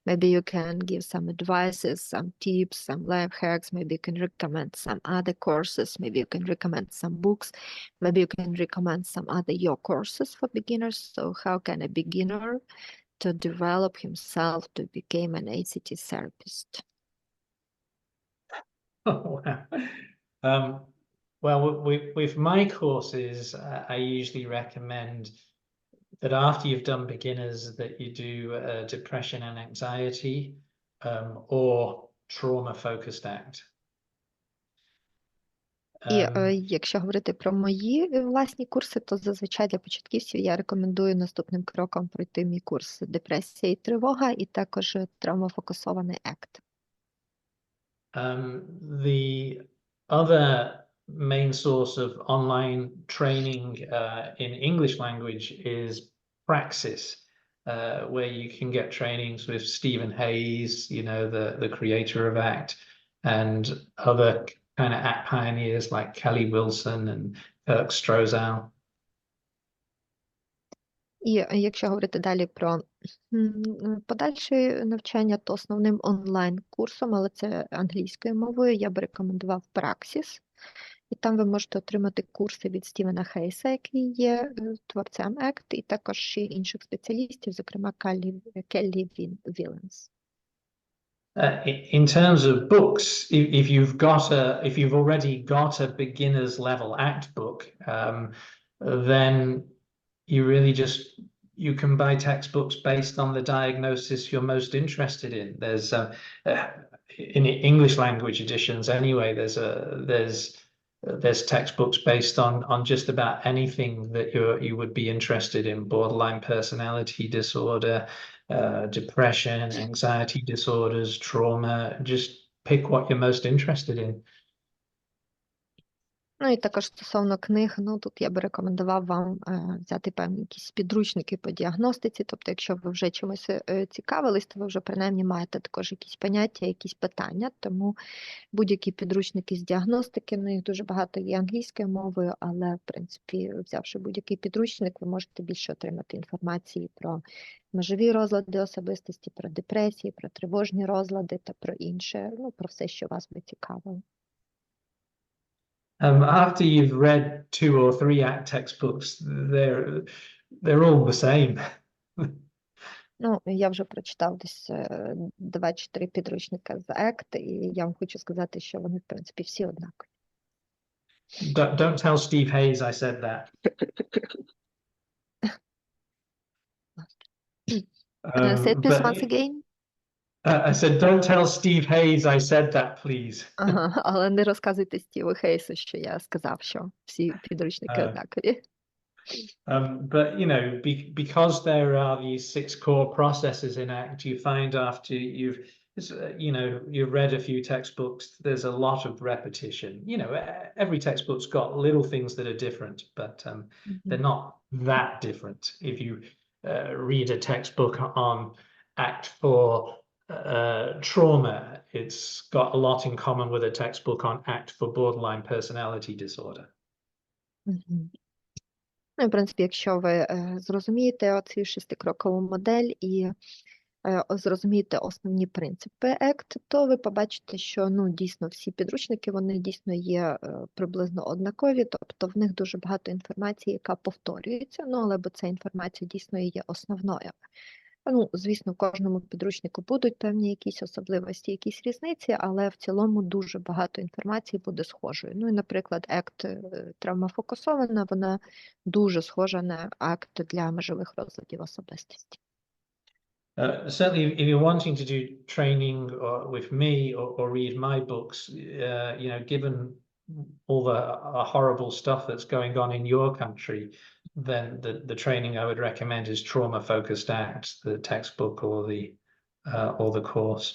Maybe you can give some advices, some tips, some life hacks. Maybe you can recommend some other courses. Maybe you can recommend some books. Maybe you can recommend some other your courses for beginners. So how can a beginner to develop himself to become an ACT therapist? Oh, wow. Well, with my courses, I usually recommend that after you've done beginners that you do depression and anxiety or trauma-focused ACT. І якщо говорити про мої власні курси, то зазвичай для початківців я рекомендую наступним кроком пройти мій курс «Депресія і тривога» і також травмофокусований ACT. The other main source of online training in English language is Praxis, where you can get trainings with Stephen Hayes, you know, the creator of ACT, and other kind of ACT pioneers like Kelly Wilson and Kirk Strozahl. І якщо говорити далі про подальше навчання, то основним онлайн-курсом, але це англійською мовою, я б рекомендував Praxis. І там ви можете отримати курси від Стівена Хейса, який є творцем ACT, і також ще інших спеціалістів, зокрема Келлі Віленс. In terms of books, if you've already got a beginner's level ACT book, then you really you can buy textbooks based on the diagnosis you're most interested in. There's in English language editions anyway. There's textbooks based on just about anything that you would be interested in: borderline personality disorder, depression, anxiety disorders, trauma. Just pick what you're most interested in. Ну і також стосовно книг, тут я би рекомендував вам взяти певні якісь підручники по діагностиці, тобто якщо ви вже чимось цікавились, то ви вже принаймні маєте також якісь поняття, якісь питання, тому будь-які підручники з діагностики, їх дуже багато є англійською мовою, але в принципі, взявши будь-який підручник, ви можете більше отримати інформації про межові розлади особистості, про депресії, про тривожні розлади та про інше, про все, що вас би цікавило. After you've read 2 or 3 ACT textbooks, they're all the same. Я вже прочитав десь 2 чи 3 підручника з ACT, і я вам хочу сказати, що вони, в принципі, всі однакові. Don't tell Steve Hayes I said that. Say this But once again. I said, don't tell Steve Hayes I said that, please. Ага, але не розказуйте Стіву Хейсу, що я сказав, що всі підручники однакові. But you know, because there are these 6 core processes in ACT, you find after you've read a few textbooks, there's a lot of repetition. You know, every textbook's got little things that are different, but they're not that different. If you read a textbook on ACT for trauma, it's got a lot in common with a textbook on ACT for borderline personality disorder. Ну, і, в принципі, якщо ви зрозумієте оцю 6-крокову модель і зрозумієте основні принципи ACT, то ви побачите, що дійсно всі підручники, вони дійсно є приблизно однакові, тобто в них дуже багато інформації, яка повторюється, але бо ця інформація дійсно є основною. Звісно, в кожному підручнику будуть певні якісь особливості, якісь різниці, але в цілому дуже багато інформації буде схожою. Ну і, наприклад, ACT травмофокусована, вона дуже схожа на ACT для межових розладів особистості. Certainly, if you're wanting to do training with me or read my books, you know, given all the horrible stuff that's going on in your country, then the training I would recommend is trauma-focused ACT, the textbook or the course.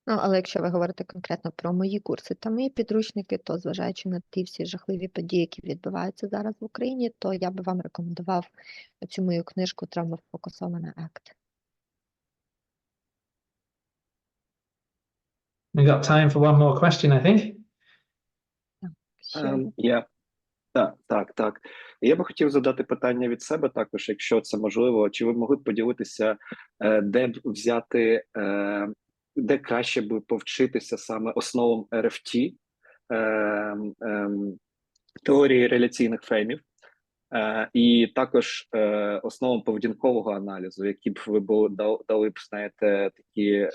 Але якщо ви говорите конкретно про мої курси та мої підручники, то зважаючи на ті всі жахливі події, які відбуваються зараз в Україні, то я би вам рекомендував цю мою книжку «Травмофокусована ACT». We got time for one more question, I think. Так. Я би хотів задати питання від себе також, якщо це можливо. Чи ви могли б поділитися, де б взяти, де краще би повчитися саме основам РФТ, теорії реляційних фреймів, і також основам поведінкового аналізу, які б ви дали б, знаєте, такі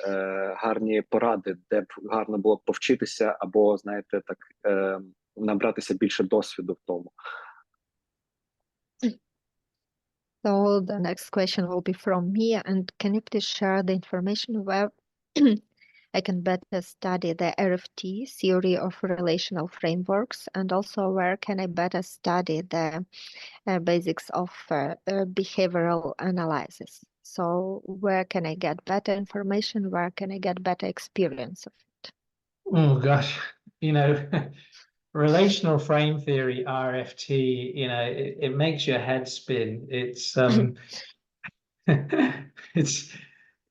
гарні поради, де б гарно було б повчитися або, знаєте, так, набратися більше досвіду в тому. So the next question will be from me, and can you please share the information where I can better study the RFT, theory of relational frameworks, and also where can I better study the basics of behavioral analysis? So where can I get better information? Where can I get better experience of it? Oh gosh, you know, relational frame theory, RFT, you know, it makes your head spin.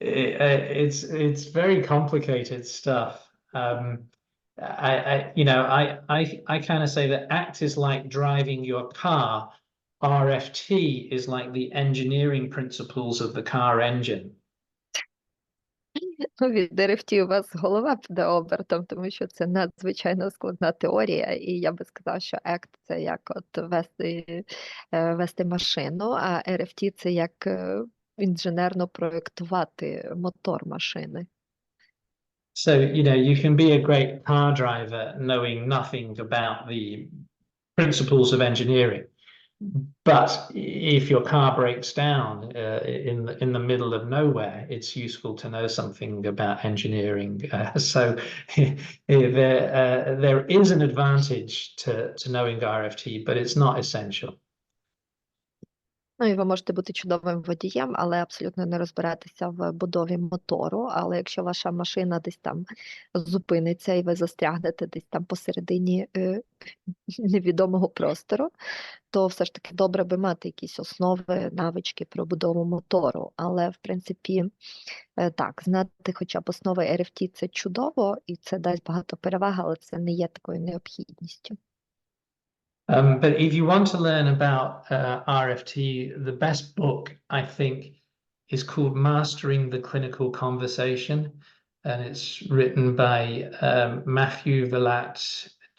It's very complicated stuff. I kind of say that ACT is like driving your car. RFT is like the engineering principles of the car engine. Від RFT у вас голова піде обертом, тому що це надзвичайно складна теорія, і я би сказала, що ACT – це як от вести машину, а RFT – це як інженерно проєктувати мотор машини. So, you know, you can be a great car driver knowing nothing about the principles of engineering. But if your car breaks down in the middle of nowhere, it's useful to know something about engineering. So there is an advantage to knowing RFT, but it's not essential. Ну, і ви можете бути чудовим водієм, але абсолютно не розбиратися в будові мотору. Але якщо ваша машина десь там зупиниться і ви застрягнете десь там посередині невідомого простору, то все ж таки добре би мати якісь основи, навички про будову мотору. Але, в принципі, так, знати хоча б основи RFT – це чудово, і це дасть багато переваг, але це не є такою необхідністю. But if you want to learn about RFT, the best book, I think, is called Mastering the Clinical Conversation, and it's written by Matthew Villatte,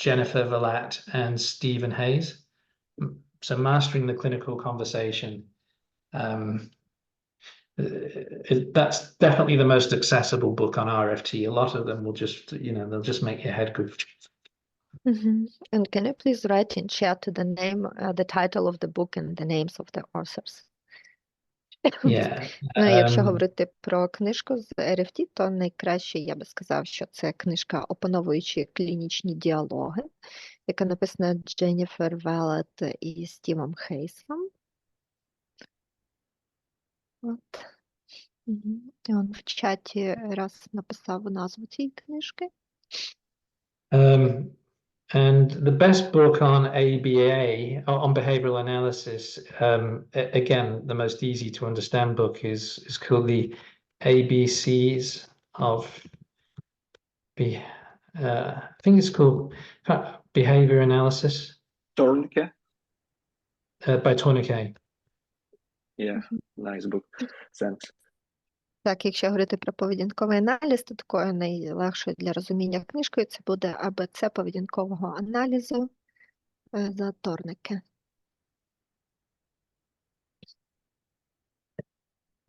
Jennifer Villatte, and Stephen Hayes. So Mastering the Clinical Conversation, that's definitely the most accessible book on RFT. A lot of them will just, you know, they'll just make your head go. And can you please write in chat the name, the title of the book and the names of the authors? Yeah. Ну, якщо Um, говорити про книжку з РФТ, то найкраще я би сказав, що це книжка «Опановуючи клінічні діалоги», яка написана Дженніфер Villatte і Стівом Хейсом. От. Мгм. І он в чаті раз написав назву цієї книжки. And the best book on ABA, on behavioral analysis, again, the most easy to understand book is called the ABCs of, I think it's called Behavior Analysis Törneke? by Törneke. Yeah, nice book. Thanks. Так, якщо говорити про поведінковий аналіз, то такою найлегшою для розуміння книжкою це буде АБЦ поведінкового аналізу за Törneke.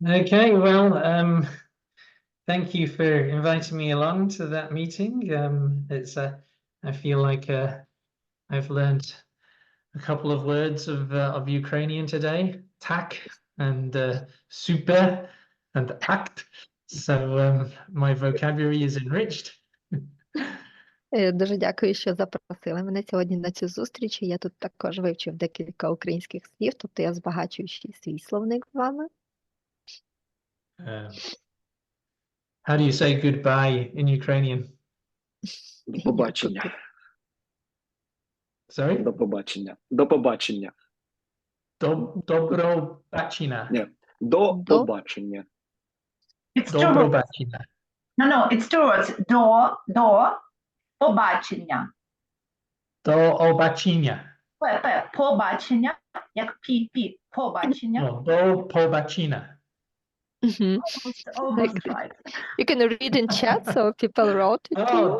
Okay, well, thank you for inviting me along to that meeting. It's I feel like I've learned a couple of words of Ukrainian today, tak and super and akt. So my vocabulary is enriched. Дуже дякую, що запросили мене сьогодні на цю зустріч. Я тут також вивчив декілька українських слів, тобто я збагачую ще й свій словник з вами. How do you say goodbye in Ukrainian? До побачення. Sorry? До побачення. До побачення. Dobrobachina. Ні. До побачення. It's two words. Dobrobachina. No, it's two words. До побачення. Doobachina. Побачення, як пі, побачення. No, Doobachina. Мгм. Almost right. You can read in chat, so people wrote it to Oh, you.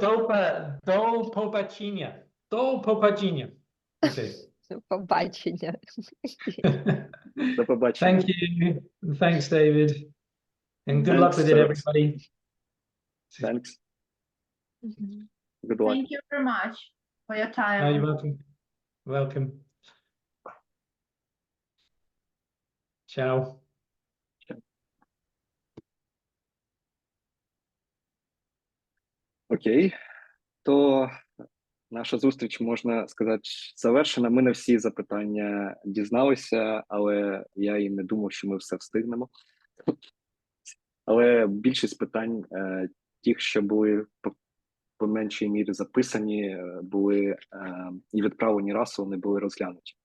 Doobachina. Doobachina. Okay. Побачення. До побачення. Thank you. Thanks, David. And good luck Thanks, with it, Alex. everybody. Thanks. Мгм. Good luck. Thank you very much for your time. Oh, you're welcome. Welcome. Ciao. Окей. То наша зустріч, можна сказати, завершена. Ми не всі запитання дізналися, але я і не думав, що ми все встигнемо. Але більшість питань, тих, що були по меншій мірі записані, були і відправлені Рассу, вони були розглянуті.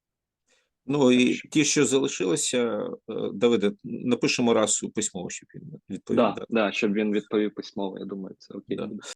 Ну і ті, що залишилися, Давиде, напишемо Рассу письмово, щоб він відповів. Так, щоб він відповів письмово, я думаю, це окей. Да.